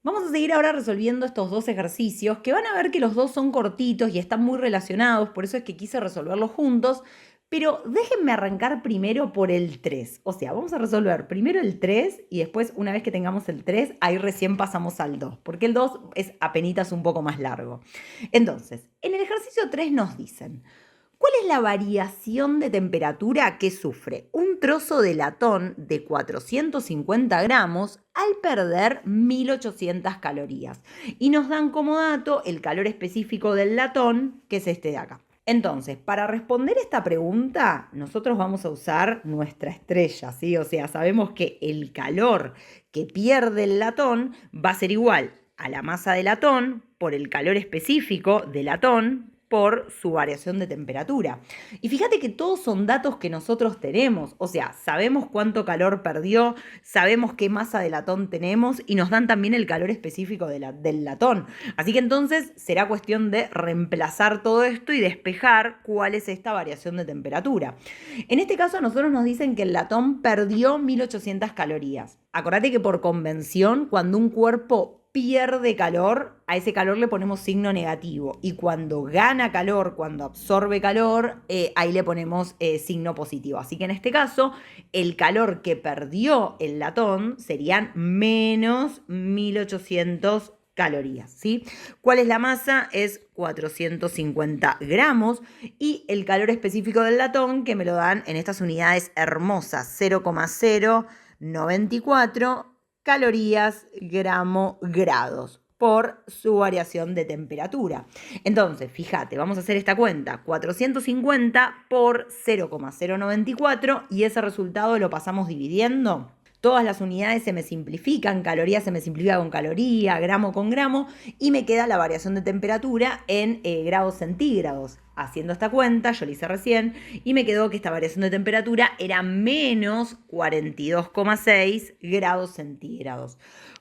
Vamos a seguir ahora resolviendo estos dos ejercicios que van a ver que los dos son cortitos y están muy relacionados, por eso es que quise resolverlos juntos, pero déjenme arrancar primero por el 3. O sea, vamos a resolver primero el 3 y después, una vez que tengamos el 3, ahí recién pasamos al 2, porque el 2 es apenitas un poco más largo. Entonces, en el ejercicio 3 nos dicen: ¿cuál es la variación de temperatura que sufre un trozo de latón de 450 gramos al perder 1800 calorías? Y nos dan como dato el calor específico del latón, que es este de acá. Entonces, para responder esta pregunta, nosotros vamos a usar nuestra estrella, ¿sí? O sea, sabemos que el calor que pierde el latón va a ser igual a la masa de latón por el calor específico del latón por su variación de temperatura. Y fíjate que todos son datos que nosotros tenemos, o sea, sabemos cuánto calor perdió, sabemos qué masa de latón tenemos y nos dan también el calor específico del latón. Así que entonces será cuestión de reemplazar todo esto y despejar cuál es esta variación de temperatura. En este caso a nosotros nos dicen que el latón perdió 1800 calorías. Acordate que por convención, cuando un cuerpo pierde calor, a ese calor le ponemos signo negativo. Y cuando gana calor, cuando absorbe calor, ahí le ponemos signo positivo. Así que en este caso, el calor que perdió el latón serían menos 1800 calorías, ¿sí? ¿Cuál es la masa? Es 450 gramos y el calor específico del latón, que me lo dan en estas unidades hermosas, 0,094 calorías gramo grados por su variación de temperatura. Entonces, fíjate, vamos a hacer esta cuenta: 450 por 0,094 y ese resultado lo pasamos dividiendo. Todas las unidades se me simplifican, caloría se me simplifica con caloría, gramo con gramo, y me queda la variación de temperatura en grados centígrados. Haciendo esta cuenta, yo la hice recién, y me quedó que esta variación de temperatura era menos 42,6 grados centígrados.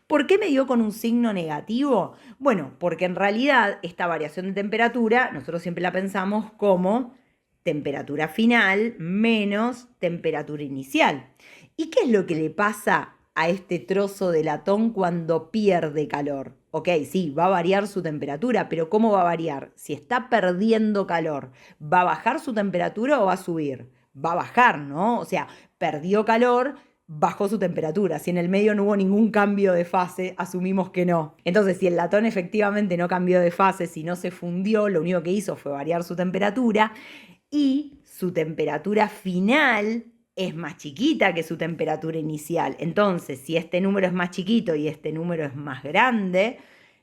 ¿Por qué me dio con un signo negativo? Bueno, porque en realidad esta variación de temperatura nosotros siempre la pensamos como temperatura final menos temperatura inicial. ¿Y qué es lo que le pasa a este trozo de latón cuando pierde calor? Ok, sí, va a variar su temperatura, pero ¿cómo va a variar? Si está perdiendo calor, ¿va a bajar su temperatura o va a subir? Va a bajar, ¿no? O sea, perdió calor, bajó su temperatura. Si en el medio no hubo ningún cambio de fase, asumimos que no. Entonces, si el latón efectivamente no cambió de fase, si no se fundió, lo único que hizo fue variar su temperatura y su temperatura final es más chiquita que su temperatura inicial. Entonces, si este número es más chiquito y este número es más grande,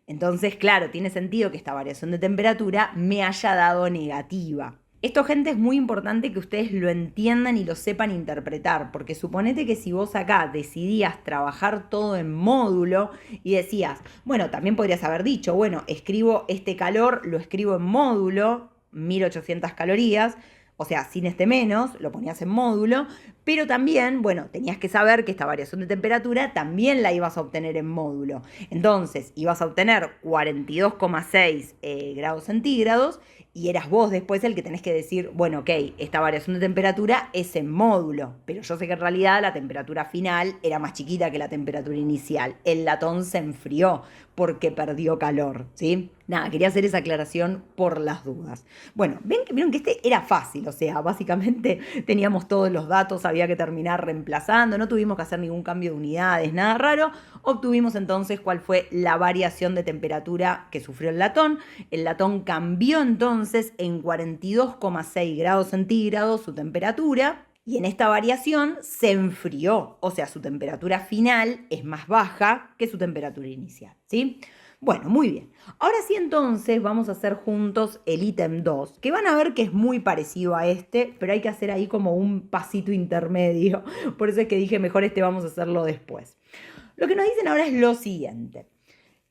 entonces, claro, tiene sentido que esta variación de temperatura me haya dado negativa. Esto, gente, es muy importante que ustedes lo entiendan y lo sepan interpretar, porque suponete que si vos acá decidías trabajar todo en módulo y decías, bueno, también podrías haber dicho, bueno, escribo este calor, lo escribo en módulo, 1800 calorías, o sea, sin este menos, lo ponías en módulo, pero también, bueno, tenías que saber que esta variación de temperatura también la ibas a obtener en módulo. Entonces, ibas a obtener 42,6 grados centígrados y eras vos después el que tenés que decir, bueno, ok, esta variación de temperatura es en módulo, pero yo sé que en realidad la temperatura final era más chiquita que la temperatura inicial. El latón se enfrió porque perdió calor, ¿sí? Nada, quería hacer esa aclaración por las dudas. Bueno, vieron que este era fácil, o sea, básicamente teníamos todos los datos, había que terminar reemplazando, no tuvimos que hacer ningún cambio de unidades, nada raro. Obtuvimos entonces cuál fue la variación de temperatura que sufrió el latón. El latón cambió entonces en 42,6 grados centígrados su temperatura. Y en esta variación se enfrió, o sea, su temperatura final es más baja que su temperatura inicial, ¿sí? Bueno, muy bien. Ahora sí, entonces vamos a hacer juntos el ítem 2, que van a ver que es muy parecido a este, pero hay que hacer ahí como un pasito intermedio. Por eso es que dije, mejor este vamos a hacerlo después. Lo que nos dicen ahora es lo siguiente.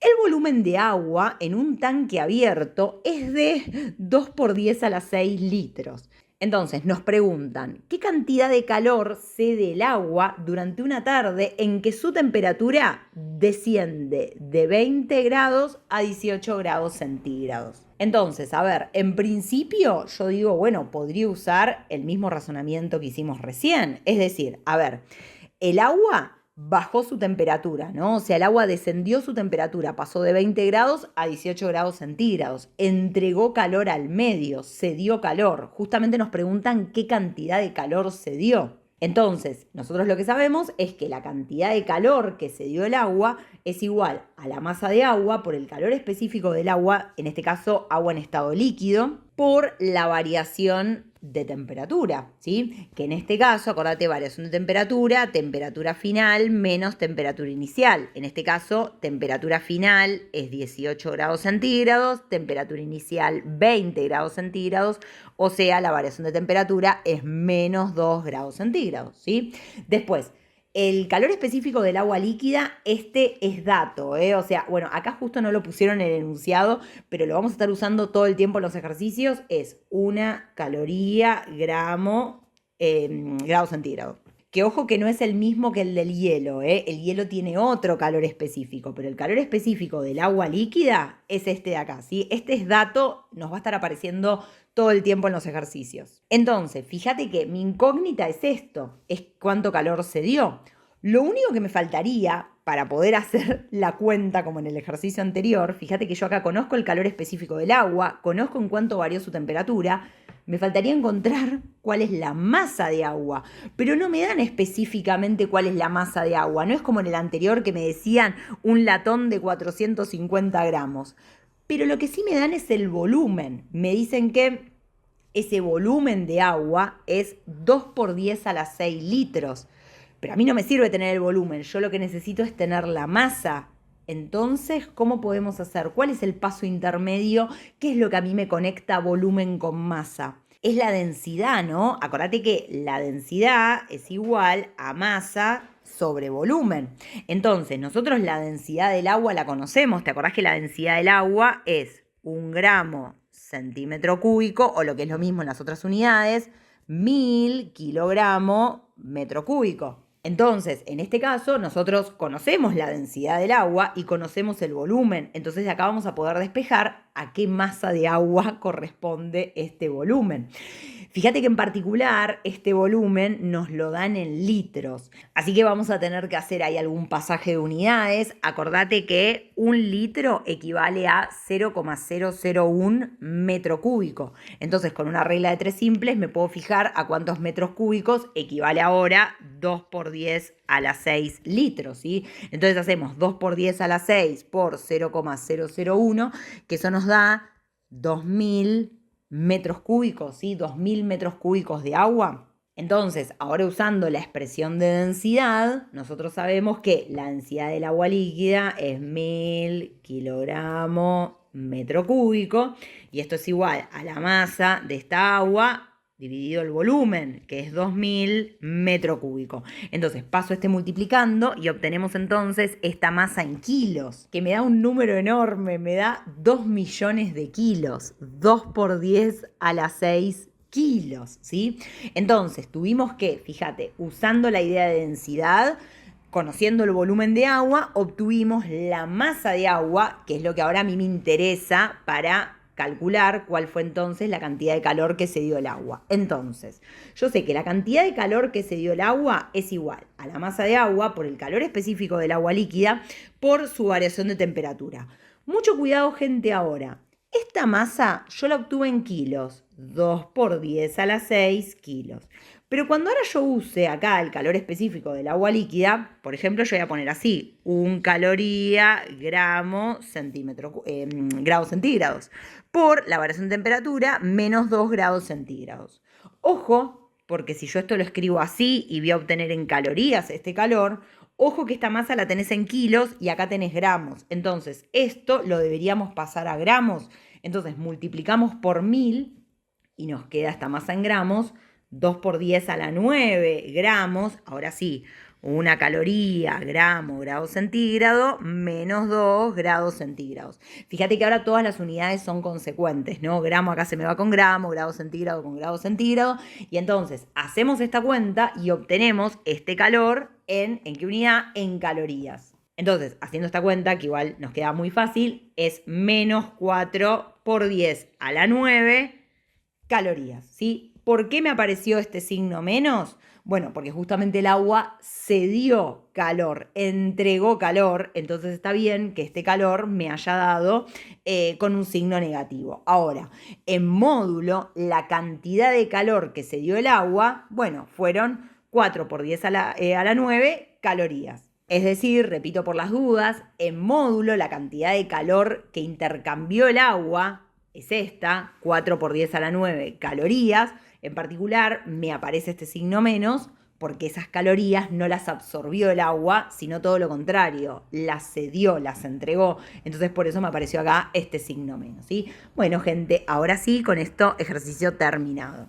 El volumen de agua en un tanque abierto es de 2 por 10 a la 6 litros. Entonces nos preguntan, ¿qué cantidad de calor cede el agua durante una tarde en que su temperatura desciende de 20 grados a 18 grados centígrados? Entonces, a ver, en principio yo digo, bueno, podría usar el mismo razonamiento que hicimos recién. Es decir, a ver, el agua bajó su temperatura, ¿no? O sea, el agua descendió su temperatura, pasó de 20 grados a 18 grados centígrados, entregó calor al medio, se dio calor. Justamente nos preguntan qué cantidad de calor se dio. Entonces, nosotros lo que sabemos es que la cantidad de calor que se dio el agua es igual a la masa de agua por el calor específico del agua, en este caso agua en estado líquido, por la variación de temperatura, ¿sí? Que en este caso, acordate, variación de temperatura final menos temperatura inicial. En este caso, temperatura final es 18 grados centígrados, temperatura inicial 20 grados centígrados, o sea, la variación de temperatura es menos 2 grados centígrados, ¿sí? Después, el calor específico del agua líquida, este es dato, O sea, bueno, acá justo no lo pusieron en el enunciado, pero lo vamos a estar usando todo el tiempo en los ejercicios, es 1 caloría grado centígrado. Que ojo que no es el mismo que el del hielo, El hielo tiene otro calor específico, pero el calor específico del agua líquida es este de acá, ¿sí? Este es dato, nos va a estar apareciendo todo el tiempo en los ejercicios. Entonces, fíjate que mi incógnita es esto, es cuánto calor se dio. Lo único que me faltaría para poder hacer la cuenta como en el ejercicio anterior, fíjate que yo acá conozco el calor específico del agua, conozco en cuánto varió su temperatura, me faltaría encontrar cuál es la masa de agua, pero no me dan específicamente cuál es la masa de agua, no es como en el anterior que me decían un latón de 450 gramos. Pero lo que sí me dan es el volumen. Me dicen que ese volumen de agua es 2 por 10 a la 6 litros. Pero a mí no me sirve tener el volumen, yo lo que necesito es tener la masa. Entonces, ¿cómo podemos hacer? ¿Cuál es el paso intermedio? ¿Qué es lo que a mí me conecta volumen con masa? Es la densidad, ¿no? Acordate que la densidad es igual a masa sobre volumen. Entonces, nosotros la densidad del agua la conocemos. ¿Te acordás que la densidad del agua es 1 gramo centímetro cúbico, o lo que es lo mismo en las otras unidades, 1000 kilogramos metro cúbico? Entonces, en este caso, nosotros conocemos la densidad del agua y conocemos el volumen. Entonces, de acá vamos a poder despejar a qué masa de agua corresponde este volumen. Fíjate que en particular este volumen nos lo dan en litros. Así que vamos a tener que hacer ahí algún pasaje de unidades. Acordate que 1 litro equivale a 0,001 metro cúbico. Entonces, con una regla de 3 simples me puedo fijar a cuántos metros cúbicos equivale ahora 2 por 10 a la 6 litros, ¿sí? Entonces hacemos 2 por 10 a la 6 por 0,001, que eso nos da 2000 metros cúbicos, ¿sí? 2000 metros cúbicos de agua. Entonces, ahora usando la expresión de densidad, nosotros sabemos que la densidad del agua líquida es 1000 kilogramos metro cúbico, y esto es igual a la masa de esta agua dividido el volumen, que es 2000 metro cúbico. Entonces paso multiplicando y obtenemos entonces esta masa en kilos, que me da un número enorme, me da 2 millones de kilos, 2 por 10 a la 6 kilos, ¿sí? Entonces tuvimos que, fíjate, usando la idea de densidad, conociendo el volumen de agua, obtuvimos la masa de agua, que es lo que ahora a mí me interesa para calcular cuál fue entonces la cantidad de calor que se dio el agua. Entonces, yo sé que la cantidad de calor que se dio el agua es igual a la masa de agua por el calor específico del agua líquida por su variación de temperatura. Mucho cuidado, gente, ahora. Esta masa yo la obtuve en kilos, 2 por 10 a la 6 kilos. Pero cuando ahora yo use acá el calor específico del agua líquida, por ejemplo, yo voy a poner así, 1 caloría grados centígrados, por la variación de temperatura menos 2 grados centígrados. Ojo, porque si yo esto lo escribo así y voy a obtener en calorías este calor, ojo que esta masa la tenés en kilos y acá tenés gramos. Entonces, esto lo deberíamos pasar a gramos. Entonces, multiplicamos por 1000 y nos queda esta masa en gramos, 2 por 10 a la 9 gramos, ahora sí, 1 caloría, grado centígrado, menos 2 grados centígrados. Fíjate que ahora todas las unidades son consecuentes, ¿no? Gramo acá se me va con gramo, grado centígrado con grado centígrado, y entonces hacemos esta cuenta y obtenemos este calor ¿en qué unidad? En calorías. Entonces, haciendo esta cuenta, que igual nos queda muy fácil, es menos 4 por 10 a la 9 calorías, ¿sí? ¿Por qué me apareció este signo menos? Bueno, porque justamente el agua cedió calor, entregó calor, entonces está bien que este calor me haya dado con un signo negativo. Ahora, en módulo, la cantidad de calor que se dio el agua, bueno, fueron 4 por 10 a la 9 calorías. Es decir, repito por las dudas, en módulo la cantidad de calor que intercambió el agua es esta, 4 por 10 a la 9 calorías. En particular, me aparece este signo menos porque esas calorías no las absorbió el agua, sino todo lo contrario, las cedió, las entregó. Entonces por eso me apareció acá este signo menos, ¿sí? Bueno, gente, ahora sí, con esto ejercicio terminado.